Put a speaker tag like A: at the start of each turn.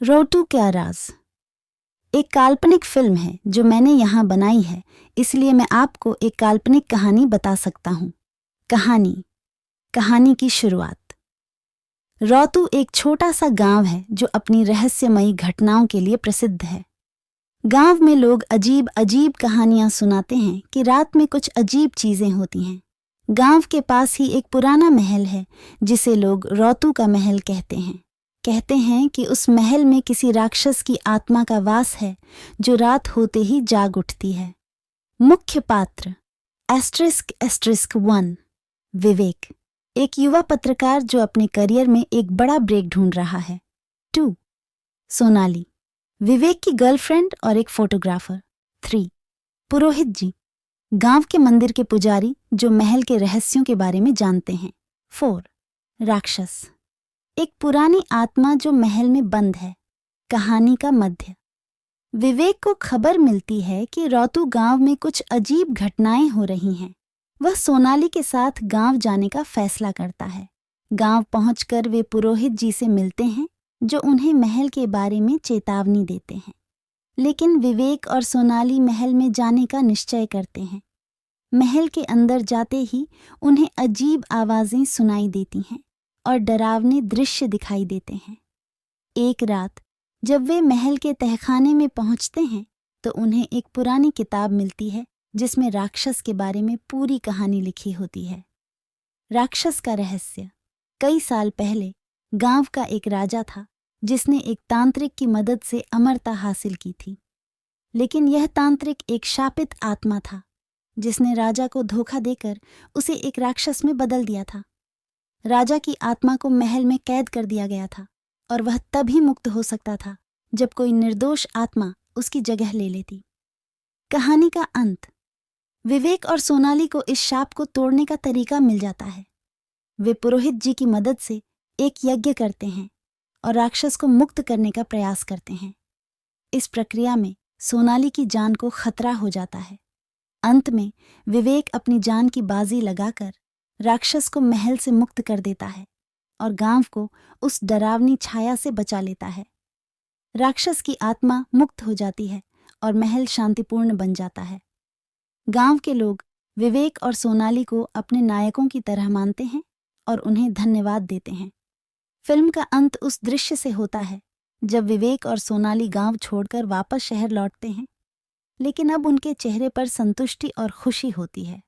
A: रोटू क्या राज एक काल्पनिक फिल्म है जो मैंने यहाँ बनाई है, इसलिए मैं आपको एक काल्पनिक कहानी बता सकता हूँ। कहानी की शुरुआत। रोतू एक छोटा सा गांव है जो अपनी रहस्यमयी घटनाओं के लिए प्रसिद्ध है। गांव में लोग अजीब अजीब कहानियां सुनाते हैं कि रात में कुछ अजीब चीजें होती हैं। गांव के पास ही एक पुराना महल है जिसे लोग रोतू का महल कहते हैं कि उस महल में किसी राक्षस की आत्मा का वास है जो रात होते ही जाग उठती है। मुख्य पात्र ***1 विवेक, एक युवा पत्रकार जो अपने करियर में एक बड़ा ब्रेक ढूंढ रहा है। 2 सोनाली, विवेक की गर्लफ्रेंड और एक फोटोग्राफर। 3 पुरोहित जी, गांव के मंदिर के पुजारी जो महल के रहस्यों के बारे में जानते हैं। 4 राक्षस, एक पुरानी आत्मा जो महल में बंद है। कहानी का मध्य। विवेक को खबर मिलती है कि रोतू गांव में कुछ अजीब घटनाएं हो रही हैं। वह सोनाली के साथ गांव जाने का फैसला करता है। गांव पहुंचकर वे पुरोहित जी से मिलते हैं जो उन्हें महल के बारे में चेतावनी देते हैं। लेकिन विवेक और सोनाली महल में जाने का निश्चय करते हैं। महल के अंदर जाते ही उन्हें अजीब आवाजें सुनाई देती हैं और डरावने दृश्य दिखाई देते हैं। एक रात जब वे महल के तहखाने में पहुंचते हैं तो उन्हें एक पुरानी किताब मिलती है जिसमें राक्षस के बारे में पूरी कहानी लिखी होती है। राक्षस का रहस्य। कई साल पहले गांव का एक राजा था जिसने एक तांत्रिक की मदद से अमरता हासिल की थी। लेकिन यह तांत्रिक एक शापित आत्मा था जिसने राजा को धोखा देकर उसे एक राक्षस में बदल दिया था। राजा की आत्मा को महल में कैद कर दिया गया था और वह तभी मुक्त हो सकता था जब कोई निर्दोष आत्मा उसकी जगह ले लेती। कहानी का अंत। विवेक और सोनाली को इस शाप को तोड़ने का तरीका मिल जाता है। वे पुरोहित जी की मदद से एक यज्ञ करते हैं और राक्षस को मुक्त करने का प्रयास करते हैं। इस प्रक्रिया में सोनाली की जान को खतरा हो जाता है। अंत में विवेक अपनी जान की बाजी लगाकर राक्षस को महल से मुक्त कर देता है और गांव को उस डरावनी छाया से बचा लेता है। राक्षस की आत्मा मुक्त हो जाती है और महल शांतिपूर्ण बन जाता है। गांव के लोग विवेक और सोनाली को अपने नायकों की तरह मानते हैं और उन्हें धन्यवाद देते हैं। फिल्म का अंत उस दृश्य से होता है जब विवेक और सोनाली गांव छोड़कर वापस शहर लौटते हैं, लेकिन अब उनके चेहरे पर संतुष्टि और खुशी होती है।